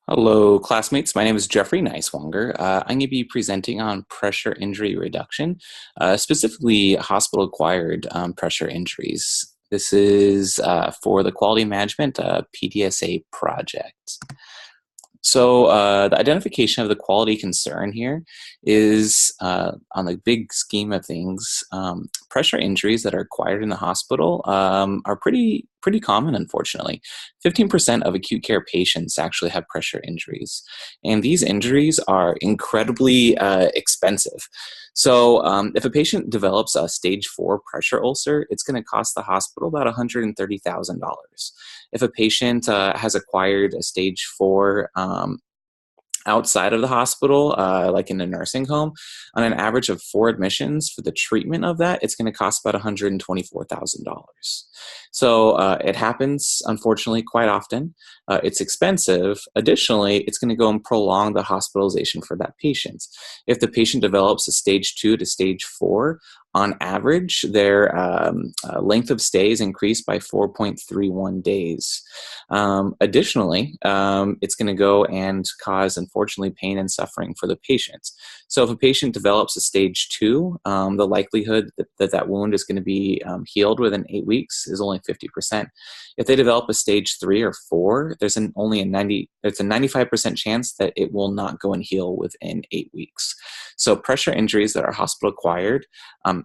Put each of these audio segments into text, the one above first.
Hello, classmates. My name is Geoffrey Nighswonger. I'm going to be presenting on pressure injury reduction, specifically hospital-acquired pressure injuries. This is for the Quality Management PDSA project. So the identification of the quality concern here is, on the big scheme of things, pressure injuries that are acquired in the hospital are pretty common, unfortunately. 15% of acute care patients actually have pressure injuries, and these injuries are incredibly expensive. So if a patient develops a stage 4 pressure ulcer, it's going to cost the hospital about $130,000. If a patient has acquired a stage 4 outside of the hospital, like in a nursing home, on an average of 4 admissions for the treatment of that, it's going to cost about $124,000. So it happens, unfortunately, quite often. It's expensive. Additionally, it's going to go and prolong the hospitalization for that patient. If the patient develops a stage 2 to stage 4, on average, their length of stay is increased by 4.31 days. Additionally, it's going to go and cause, unfortunately, pain and suffering for the patient. So if a patient develops a stage 2, the likelihood that wound is going to be healed within 8 weeks is only 50%. If they develop a stage 3 or 4, there's a 95% chance that it will not go and heal within 8 weeks. So pressure injuries that are hospital acquired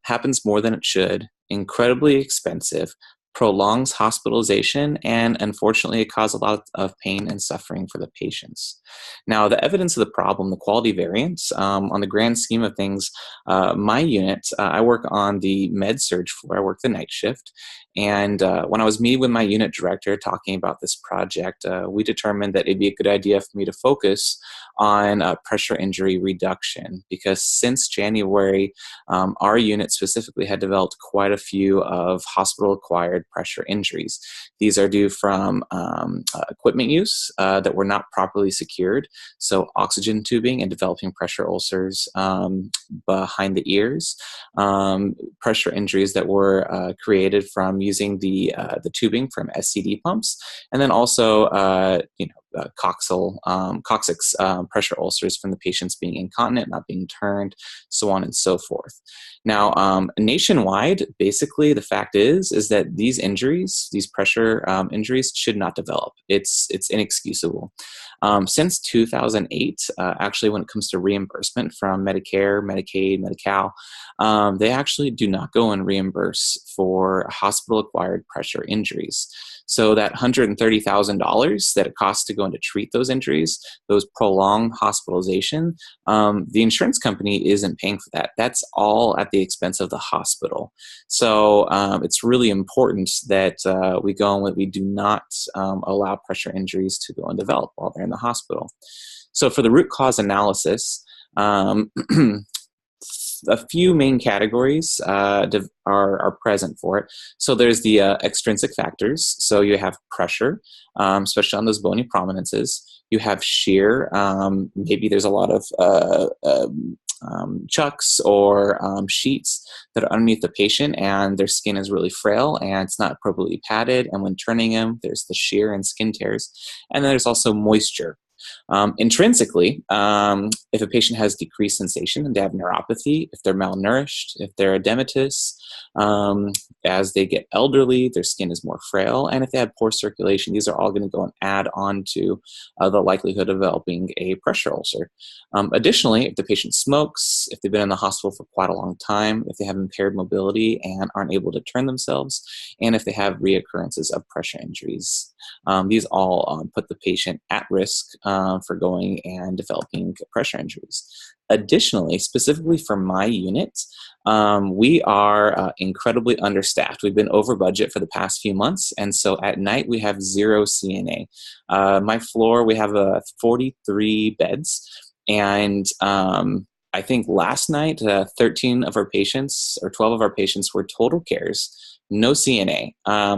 happens more than it should, incredibly expensive, prolongs hospitalization, and unfortunately it causes a lot of pain and suffering for the patients. Now, the evidence of the problem, the quality variance, on the grand scheme of things, my unit, I work on the med surg floor. I work the night shift. And when I was meeting with my unit director talking about this project, we determined that it'd be a good idea for me to focus on pressure injury reduction, because since January, our unit specifically had developed quite a few of hospital-acquired pressure injuries. These are due from equipment use that were not properly secured, so oxygen tubing and developing pressure ulcers behind the ears, pressure injuries that were created from using the tubing from SCD pumps, and then also coccyx pressure ulcers from the patients being incontinent, not being turned, so on and so forth. Now, nationwide, basically, the fact is that these injuries, these pressure injuries, should not develop. It's inexcusable. Since 2008, actually, when it comes to reimbursement from Medicare, Medicaid, Medi-Cal, they actually do not go and reimburse for hospital-acquired pressure injuries. So that $130,000 that it costs to go in to treat those injuries, those prolonged hospitalization, the insurance company isn't paying for that. That's all at the expense of the hospital. So it's really important that we go and we do not allow pressure injuries to go and develop while they're in the hospital. So for the root cause analysis, a few main categories are present for it. So there's the extrinsic factors. So you have pressure, especially on those bony prominences. You have shear. Maybe there's a lot of chucks or sheets that are underneath the patient, and their skin is really frail and it's not appropriately padded. And when turning them, there's the shear and skin tears. And then there's also moisture. Intrinsically, if a patient has decreased sensation and they have neuropathy, if they're malnourished, if they're edematous, as they get elderly, their skin is more frail, and if they have poor circulation, these are all going to go and add on to the likelihood of developing a pressure ulcer. Additionally, if the patient smokes, if they've been in the hospital for quite a long time, if they have impaired mobility and aren't able to turn themselves, and if they have reoccurrences of pressure injuries. These all put the patient at risk for going and developing pressure injuries. Additionally, specifically for my unit, we are incredibly understaffed. We've been over budget for the past few months, and so at night we have 0 CNA. My floor, we have 43 beds, and I think last night 13 of our patients or 12 of our patients were total cares, no CNA.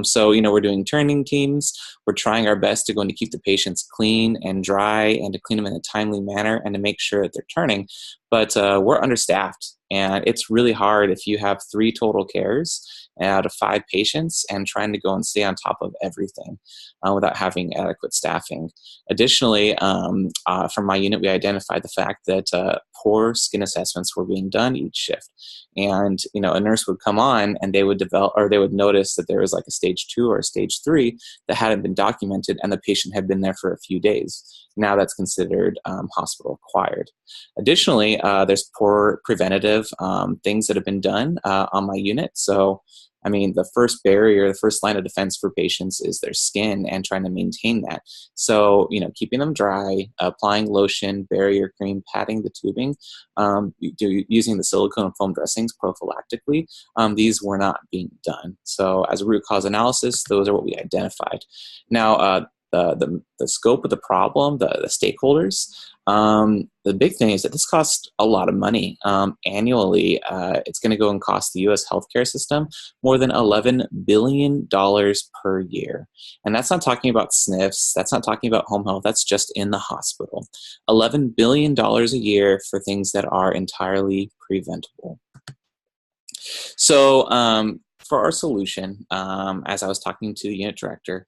So, we're doing turning teams. We're trying our best to go and to keep the patients clean and dry and to clean them in a timely manner and to make sure that they're turning. But we're understaffed, and it's really hard if you have 3 total cares out of 5 patients and trying to go and stay on top of everything without having adequate staffing. Additionally, from my unit, we identified the fact that poor skin assessments were being done each shift. And, a nurse would come on and they would develop, or they would notice that there was like a stage 2 or a stage 3 that hadn't been documented, and the patient had been there for a few days. Now that's considered hospital acquired. Additionally, there's poor preventative things that have been done on my unit. So, the first barrier, the first line of defense for patients is their skin and trying to maintain that. So, keeping them dry, applying lotion, barrier cream, patting the tubing, using the silicone and foam dressings prophylactically, these were not being done. So as a root cause analysis, those are what we identified. Now, the scope of the problem, the stakeholders, the big thing is that this costs a lot of money. Annually, it's going to go and cost the U.S. healthcare system more than $11 billion per year. And that's not talking about SNFs, that's not talking about home health, that's just in the hospital. $11 billion a year for things that are entirely preventable. So for our solution, as I was talking to the unit director,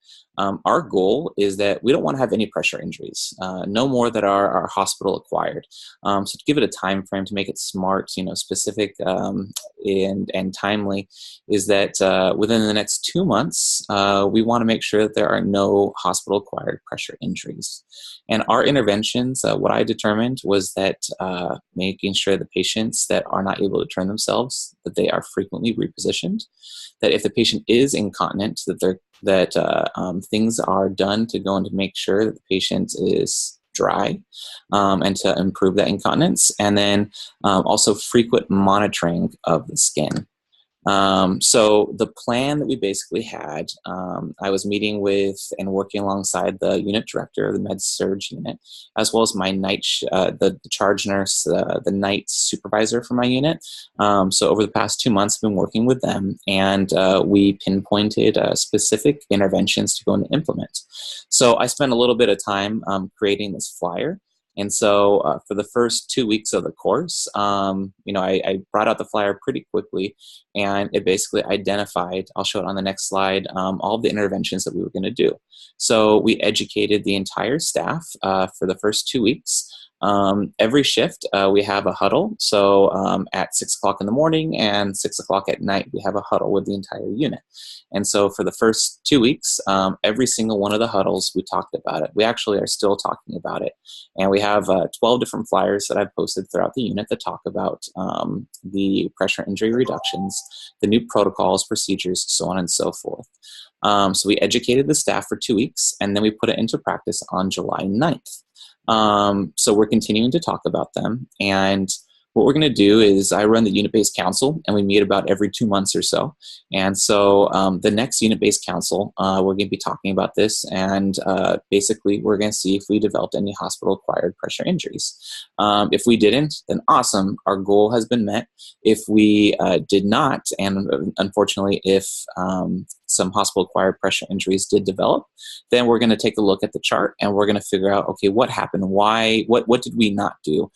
our goal is that we don't want to have any pressure injuries, no more that are hospital acquired. So to give it a time frame to make it smart, specific and timely, is that within the next 2 months, we want to make sure that there are no hospital acquired pressure injuries. And our interventions, what I determined was that making sure the patients that are not able to turn themselves, that they are frequently repositioned, that if the patient is incontinent, that things are done to go and to make sure that the patient is dry and to improve that incontinence, and then also frequent monitoring of the skin. So the plan that we basically had, I was meeting with and working alongside the unit director of the med-surg unit, as well as my the charge nurse, the night supervisor for my unit. So over the past 2 months, I've been working with them, and we pinpointed specific interventions to go and implement. So I spent a little bit of time creating this flyer. And so for the first 2 weeks of the course, I brought out the flyer pretty quickly, and it basically identified, I'll show it on the next slide, all of the interventions that we were going to do. So we educated the entire staff for the first 2 weeks. Every shift, we have a huddle. So at 6 o'clock in the morning and 6 o'clock at night, we have a huddle with the entire unit. And so for the first 2 weeks, every single one of the huddles, we talked about it. We actually are still talking about it. And we have 12 different flyers that I've posted throughout the unit that talk about the pressure injury reductions, the new protocols, procedures, so on and so forth. So we educated the staff for 2 weeks, and then we put it into practice on July 9th. So we're continuing to talk about them, and what we're going to do is I run the unit-based council, and we meet about every 2 months or so. And so the next unit-based council, we're going to be talking about this, and basically we're going to see if we developed any hospital-acquired pressure injuries. If we didn't, then awesome, our goal has been met. If we did not, and unfortunately if some hospital-acquired pressure injuries did develop, then we're going to take a look at the chart, and we're going to figure out, okay, what happened? Why? What did we not do?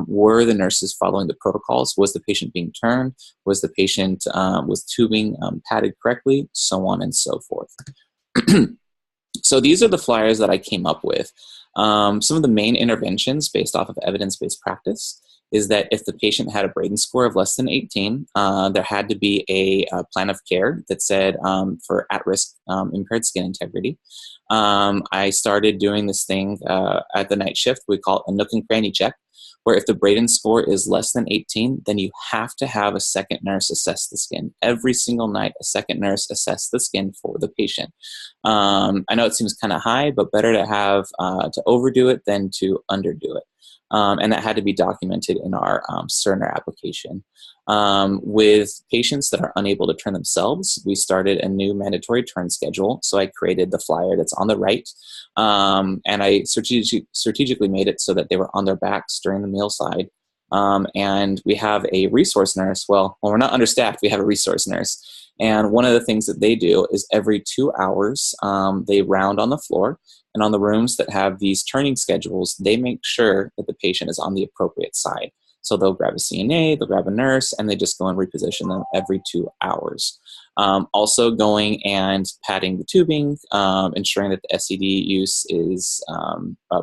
Were the nurses following the protocols? Was the patient being turned? Was the patient was tubing padded correctly? So on and so forth. So these are the flyers that I came up with. Some of the main interventions based off of evidence-based practice is that if the patient had a Braden score of less than 18, there had to be a plan of care that said for at-risk impaired skin integrity. I started doing this thing at the night shift. We call it a nook and cranny check, where if the Braden score is less than 18, then you have to have a second nurse assess the skin. Every single night, a second nurse assess the skin for the patient. I know it seems kind of high, but better to have to overdo it than to underdo it. And that had to be documented in our Cerner application. With patients that are unable to turn themselves, we started a new mandatory turn schedule. So I created the flyer that's on the right, and I strategically made it so that they were on their backs during the meal side. And we have a resource nurse. Well, when we're not understaffed, we have a resource nurse. And one of the things that they do is every 2 hours, they round on the floor, and on the rooms that have these turning schedules, they make sure that the patient is on the appropriate side. So they'll grab a CNA, they'll grab a nurse, and they just go and reposition them every 2 hours. Also going and padding the tubing, ensuring that the SCD use is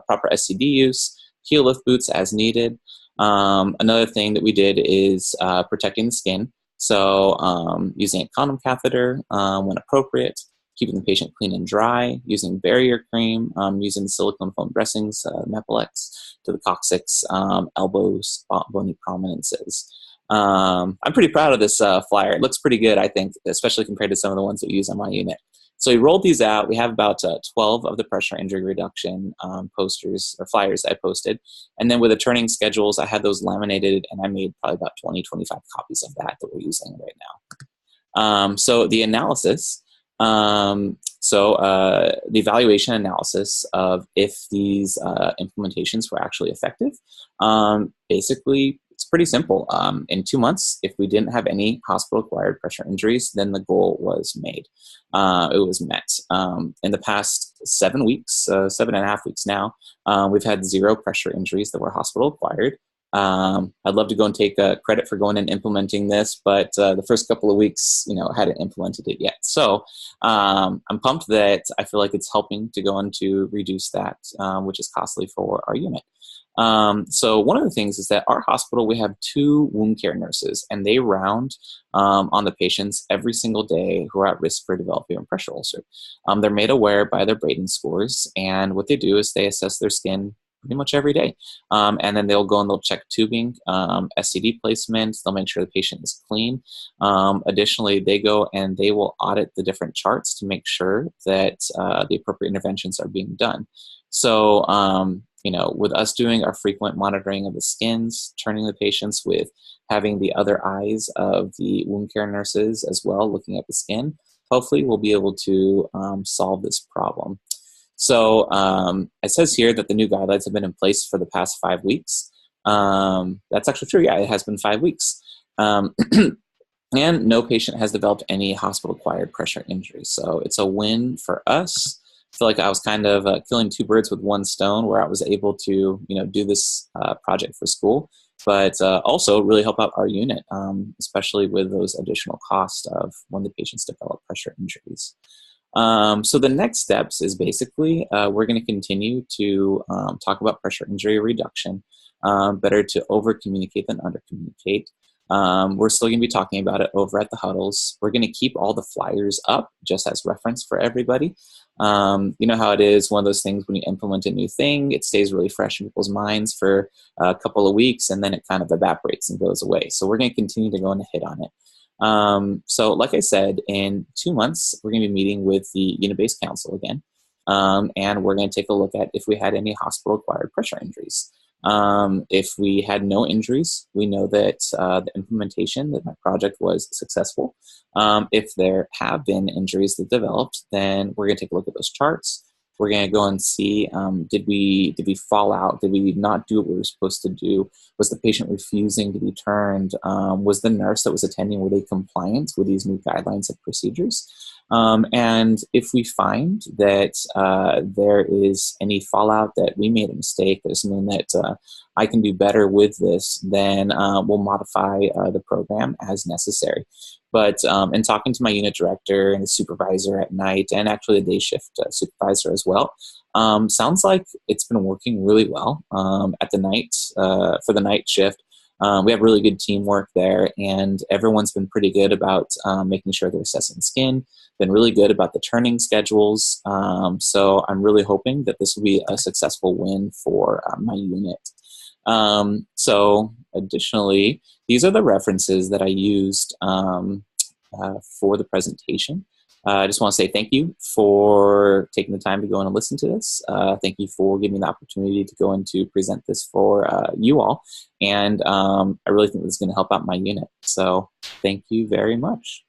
proper SCD use, heel lift boots as needed. Another thing that we did is protecting the skin. So using a condom catheter when appropriate, keeping the patient clean and dry, using barrier cream, using silicone foam dressings, Mepilex, to the coccyx, elbows, bony prominences. I'm pretty proud of this flyer. It looks pretty good, I think, especially compared to some of the ones that we use on my unit. So we rolled these out. We have about 12 of the pressure injury reduction posters or flyers I posted. And then with the turning schedules, I had those laminated, and I made probably about 20, 25 copies of that we're using right now. So the analysis, the evaluation analysis of if these implementations were actually effective, basically, it's pretty simple. In 2 months, if we didn't have any hospital-acquired pressure injuries, then the goal was made. It was met. In the past 7 weeks, 7.5 weeks now, we've had 0 pressure injuries that were hospital-acquired. I'd love to go and take credit for going and implementing this, but the first couple of weeks, I hadn't implemented it yet. So I'm pumped that I feel like it's helping to go and to reduce that, which is costly for our unit. So one of the things is that our hospital, we have 2 wound care nurses, and they round on the patients every single day who are at risk for developing a pressure ulcer. They're made aware by their Braden scores, and what they do is they assess their skin pretty much every day. And then they'll go and they'll check tubing, SCD placement, they'll make sure the patient is clean. Additionally, they go and they will audit the different charts to make sure that the appropriate interventions are being done. So, with us doing our frequent monitoring of the skins, turning the patients with having the other eyes of the wound care nurses as well, looking at the skin, hopefully we'll be able to solve this problem. So it says here that the new guidelines have been in place for the past 5 weeks. That's actually true. Yeah, it has been 5 weeks. And no patient has developed any hospital-acquired pressure injury. So it's a win for us. I feel like I was kind of killing 2 birds with 1 stone, where I was able to, do this project for school, but also really help out our unit, especially with those additional costs of when the patients develop pressure injuries. So the next steps is basically we're going to continue to talk about pressure injury reduction. Better to over-communicate than under-communicate. We're still going to be talking about it over at the huddles. We're going to keep all the flyers up just as reference for everybody. You know how it is, one of those things when you implement a new thing, it stays really fresh in people's minds for a couple of weeks, and then it kind of evaporates and goes away. So we're going to continue to go and hit on it. So like I said, in 2 months, we're going to be meeting with the unit-based council again, and we're going to take a look at if we had any hospital-acquired pressure injuries. If we had no injuries, we know that the implementation, that my project was successful. If there have been injuries that developed, then we're going to take a look at those charts. We're going to go and see, did we fall out? Did we not do what we were supposed to do? Was the patient refusing to be turned? Was the nurse that was attending, were they compliant with these new guidelines and procedures? And if we find that there is any fallout, that we made a mistake, there's something that I can do better with this, then we'll modify the program as necessary. But in talking to my unit director and the supervisor at night, and actually the day shift supervisor as well, sounds like it's been working really well at the night, for the night shift. We have really good teamwork there, and everyone's been pretty good about making sure they're assessing skin, been really good about the turning schedules. So I'm really hoping that this will be a successful win for my unit. So additionally, these are the references that I used for the presentation. I just want to say thank you for taking the time to go in and listen to this. Thank you for giving me the opportunity to go and to present this for you all. And I really think this is going to help out my unit. So thank you very much.